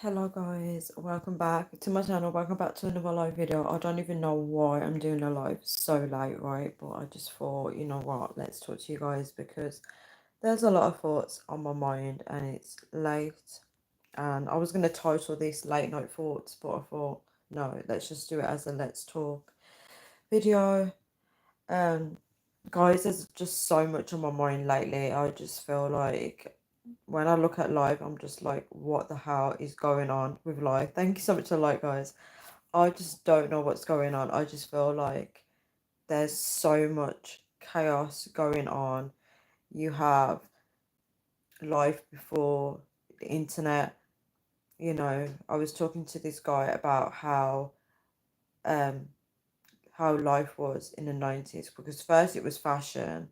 Hello guys, welcome back to my channel, welcome back to another live video. I don't even know why I'm doing a live so late, right? But I just thought, you know what, let's talk to you guys because there's a lot of thoughts on my mind and it's late. And I was going to title this Late Night Thoughts, but I thought, no, let's just do it as a Let's Talk video. Um, Guys, there's just so much on my mind lately. I just feel like when I look at life, I'm just like, what the hell is going on with life? Thank you so much for like, guys. I just don't know what's going on. I just feel like there's so much chaos going on. You have life before the internet. I was talking to this guy about um how life was in the 90s because first it was fashion.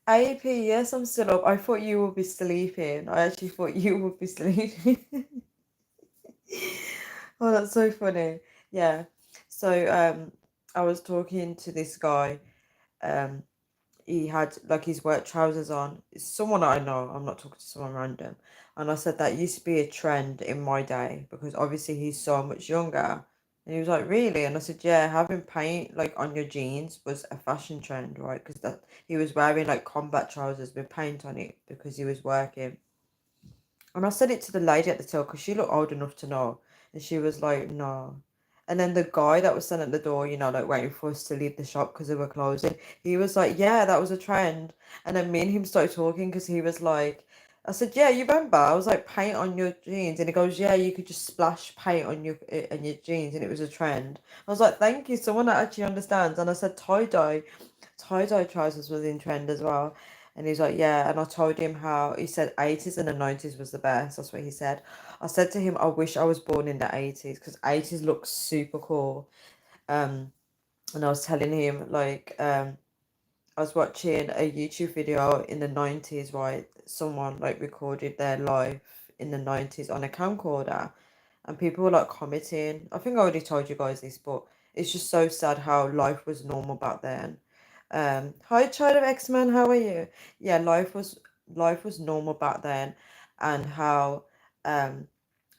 AP, yes, I'm still up. I thought you would be sleeping. I actually thought you would be sleeping. Oh, that's so funny. Yeah. So I was talking to this guy. Um he had like his work trousers on. It's someone I know. I'm not talking to someone random. And I said that used to be a trend in my day because obviously he's so much younger. And he was like, really? And I said, yeah, having paint like on your jeans was a fashion trend, right? Because that he was wearing like combat trousers with paint on it because he was working. And I said it to the lady at the till because she looked old enough to know. And she was like, no. And then the guy that was standing at the door, like waiting for us to leave the shop because they were closing, he was like, yeah, that was a trend. And then me and him started talking because he was like, I said, yeah, you remember? I was like, paint on your jeans. And he goes, yeah, you could just splash paint on your jeans. And it was a trend. I was like, thank you, someone that actually understands. And I said, tie-dye trousers was in trend as well. And he's like, yeah. And I told him how he said 80s and the 90s was the best. That's what he said. I said to him, I wish I was born in the 80s because 80s looks super cool. Um, and I was telling him, like, I was watching a YouTube video in the 90s, right? Someone like recorded their life in the 90s on a camcorder. And people were like commenting. I think I already told you guys this, but it's just so sad how life was normal back then. Hi, Child of X-Men, how are you? Yeah, life was normal back then, and how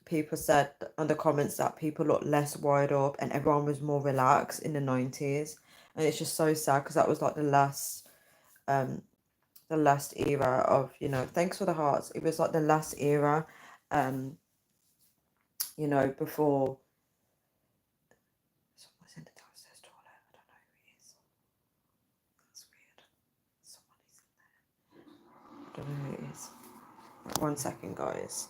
people said on the comments that people looked less wired up and everyone was more relaxed in the 90s. And it's just so sad because that was like um the last era of, thanks for the hearts. It was like the last era, um, before someone's in the downstairs toilet. I don't know who it is. That's weird. Someone is in there. I don't know who it is. Right, 1 second, guys.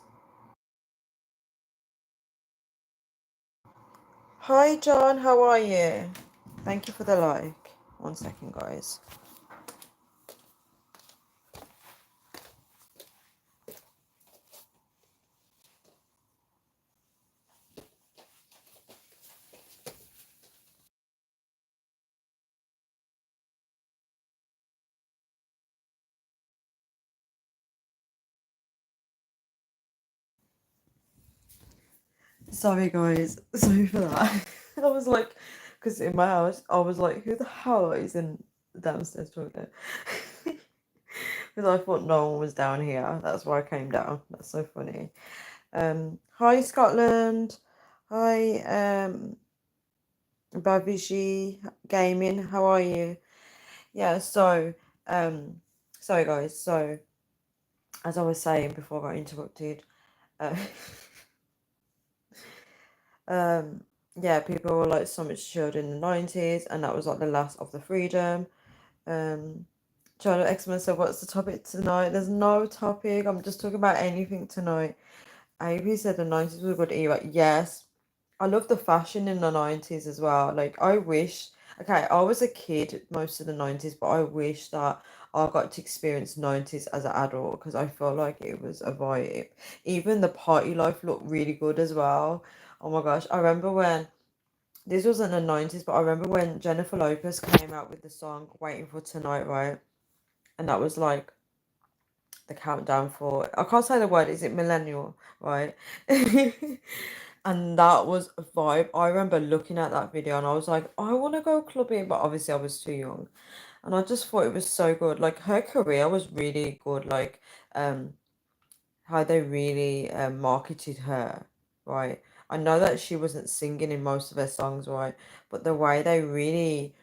Hi, John. How are you? Thank you for the like. 1 second, guys. Sorry, guys. Sorry for that. I was like, because in my house, I was like, who the hell is in the downstairs toilet? Because I thought no one was down here. That's why I came down. That's so funny. Hi, Scotland. Hi, Baviji Gaming. How are you? Yeah, so, um, sorry, guys. So, as I was saying before I got interrupted, uh, um, yeah, people were like so much chilled in the 90s, and that was like the last of the freedom. Um, Charlotte X-Men said, what's the topic tonight? There's no topic. I'm just talking about anything tonight. Ivy said the 90s was a good era. Yes. I love the fashion in the 90s as well. Like, I wish, okay, I was a kid most of the 90s, but I wish that I got to experience 90s as an adult because I felt like it was a vibe. Even the party life looked really good as well. Oh my gosh. I remember when, this was in the 90s, but I remember when Jennifer Lopez came out with the song Waiting for Tonight, right? And that was like the countdown for, I can't say the word, is it millennial, right? And that was a vibe. I remember looking at that video and I was like, I want to go clubbing, but obviously I was too young. And I just thought it was so good. Like her career was really good. Like how they really marketed her. right? I know that she wasn't singing in most of her songs, right? But the way they really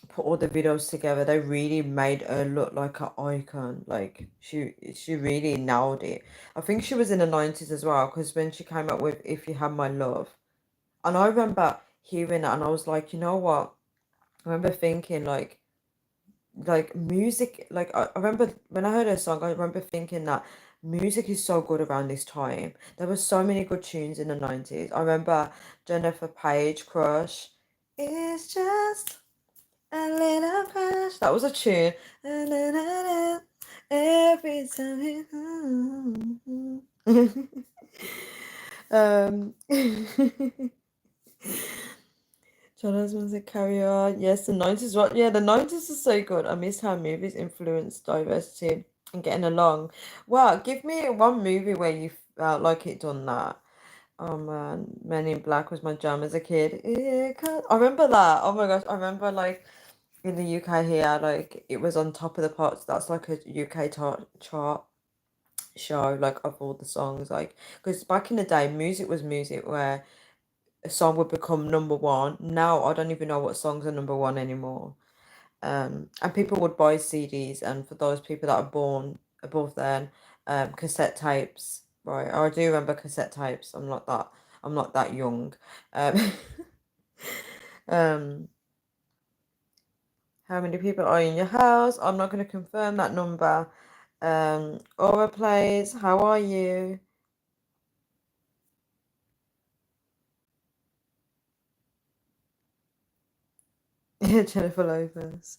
put all the videos together, they really made her look like an icon. Like she really nailed it. I think she was in the 90s as well, because when she came up with If You Had My Love, and I remember hearing that and I was like, you know what? I remember thinking like music, like I remember when I heard her song, I remember thinking that music is so good around this time. There were so many good tunes in the 90s. I remember Jennifer Page Crush. It's just a little crush. That was a tune. Every time um John Osmond's a Carry On. Yes, the 90s. What? Yeah, the 90s is so good. I miss how movies influenced diversity and getting along. Well, give me one movie where you felt like it done that. Oh man, Men in Black was my jam as a kid. I remember that. Oh my gosh, I remember like in the UK here, like it was on top of the pops. That's like a UK chart show, like of all the songs, like because back in the day, music was music where a song would become number one. Now I don't even know what songs are number one anymore. And people would buy CDs, and for those people that are born above then, cassette tapes. Right, I do remember cassette tapes. I'm not that young. Um, um, how many people are in your house? I'm not going to confirm that number. Aura plays. How are you? Jennifer Lopez.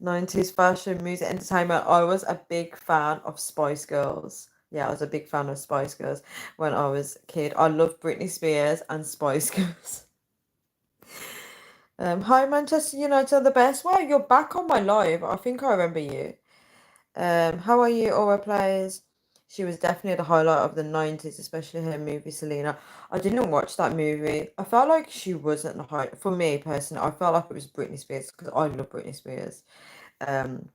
90s fashion, music, entertainment. I was a big fan of Spice Girls. Yeah, I was a big fan of Spice Girls when I was a kid. I loved Britney Spears and Spice Girls. Hi Manchester United are the best. Wow, you're back on my live. I think I remember you. How are you, Aura Players? She was definitely the highlight of the 90s, especially her movie Selena. I didn't watch that movie. I felt like she wasn't the height. For me personally, I felt like it was Britney Spears because I love Britney Spears. Um,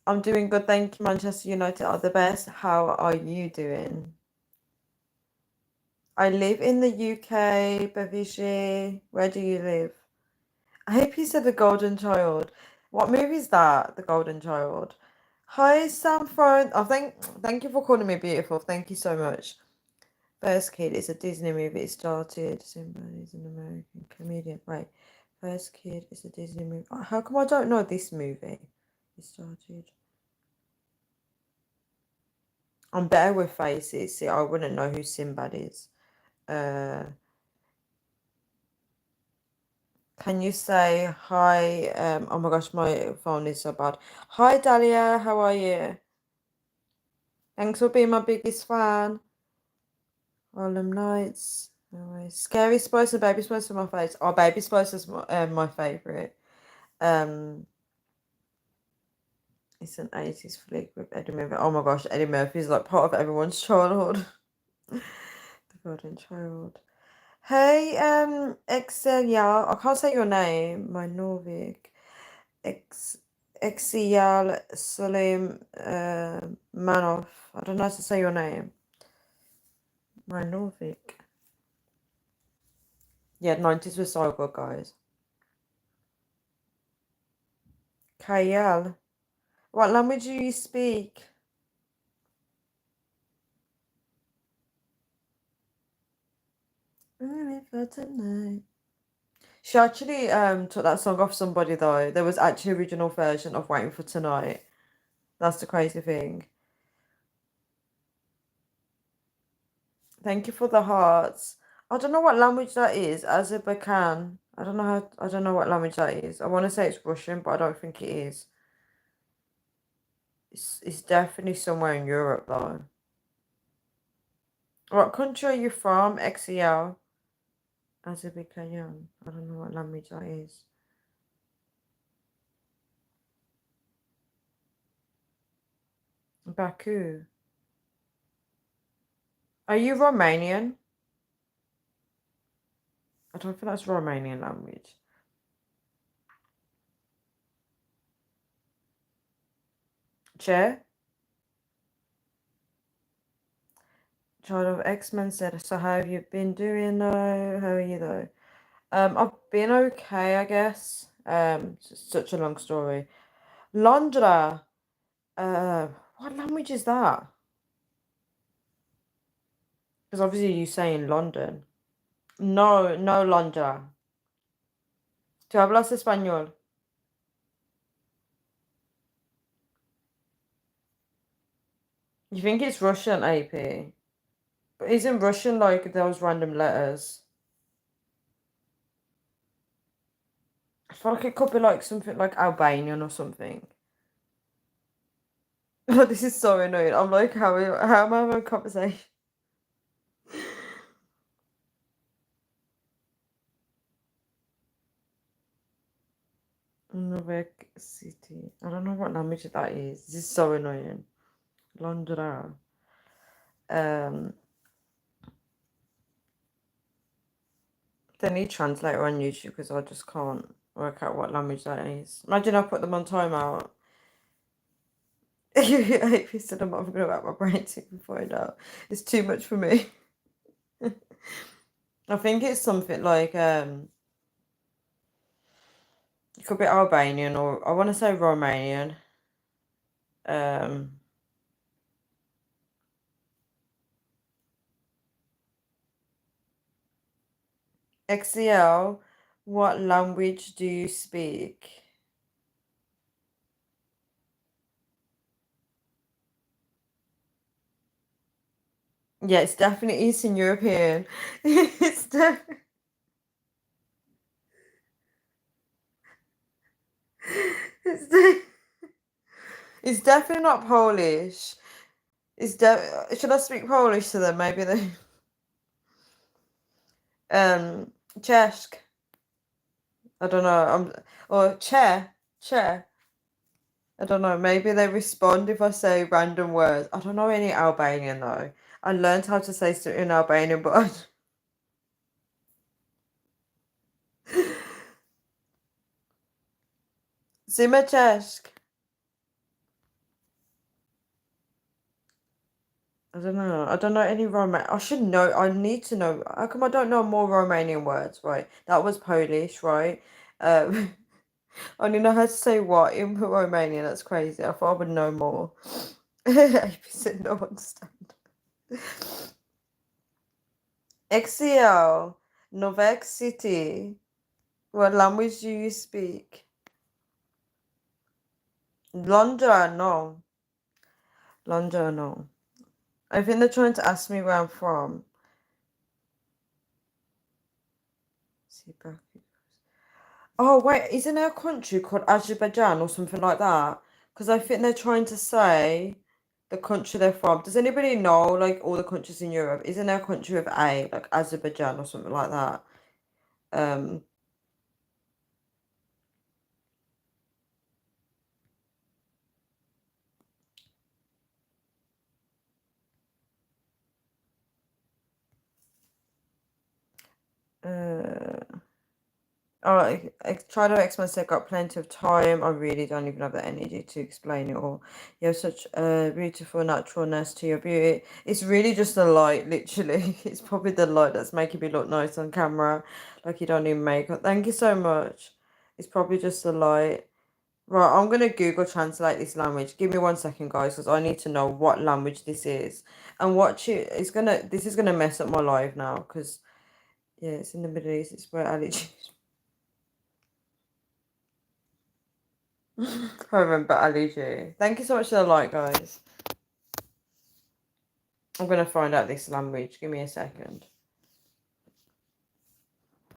I'm doing good, thank you. Manchester United are the best. How are you doing? I live in the UK, Bevige. Where do you live? I hope you said The Golden Child. What movie is that? The Golden Child. Hi, Samphone. Thank you for calling me beautiful. Thank you so much. First Kid is a Disney movie. It started. Simba is an American comedian. Right. First Kid is a Disney movie. How come I don't know this movie? It started. I'm better with faces. See, I wouldn't know who Sinbad is. Uh, can you say hi? Oh my gosh, my phone is so bad. Hi, Dahlia. How are you? Thanks for being my biggest fan. Harlem Nights. Anyway, Scary Spice and Baby Spice are my favourites. Oh, Baby Spice is my favourite. Um, it's an 80s flick with Eddie Murphy. Oh my gosh, Eddie Murphy is like part of everyone's childhood. The Golden Child. Hey, Exelia, I can't say your name, my Norvik. Ex Exial Salim Manoff. I don't know how to say your name. My Norvik. Yeah, 90s was so good, guys. Kayal. What language do you speak? Only for tonight. She actually took that song off somebody though. There was actually original version of Waiting for Tonight. That's the crazy thing. Thank you for the hearts. I don't know what language that is. Azerbaijan. I don't know what language that is. I want to say it's Russian, but I don't think it is. It's definitely somewhere in Europe though. What country are you from? XEL. Azerbaijan. I don't know what language that is. Baku. Are you Romanian? I don't think that's Romanian language. Che? Child of X-Men said, so how have you been doing though? How are you though? I've been okay, I guess. It's such a long story. Londra. What language is that? Because obviously you say in London. No, no, Londra. ¿Tú hablas español? You think it's Russian, AP? But isn't Russian like those random letters? I feel like it could be like something like Albanian or something. Oh, this is so annoying. I'm like, how am I having a conversation? Novak City. I don't know what language that is. This is so annoying. Londra. Um, they need translator on YouTube because I just can't work out what language that is. Imagine I put them on timeout. If you said I'm not going to wrap my brain to find out. It's too much for me. I think it's something like it could be Albanian or I want to say Romanian. Um, XCL, what language do you speak? Yeah, it's definitely Eastern European. It's it's, it's definitely not Polish. Should I speak Polish to them? Maybe they Czech. I don't know. Or Che. I don't know. Maybe they respond if I say random words. I don't know any Albanian though. I learned how to say stuff in Albanian, but Zima Czech. I don't know. I don't know any I should know. I need to know. How come I don't know more Romanian words? Right. That was Polish, right? Um, I only know how to say what in Romanian. That's crazy. I thought I would know more. AP said no understand. XCL, Novak City. What language do you speak? Londra, no. Londra, no. I think they're trying to ask me where I'm from. See back. Oh, wait, isn't there a country called Azerbaijan or something like that? Because I think they're trying to say the country they're from. Does anybody know, like, all the countries in Europe? Isn't there a country with A, like Azerbaijan or something like that? Um, uh, Oh, I try to explain myself. Got plenty of time. I really don't even have the energy to explain it all. You have such a beautiful naturalness to your beauty. It's really just the light, literally. It's probably the light that's making me look nice on camera, like you don't need makeup. Thank you so much. It's probably just the light. Right, I'm gonna Google translate this language. Give me 1 second, guys, because I need to know what language this is. And watch it. This is gonna mess up my life now, because yeah, it's in the Middle East. It's where Ali. I remember Ali G. Thank you so much for the like, guys. I'm gonna find out this language. Give me a second.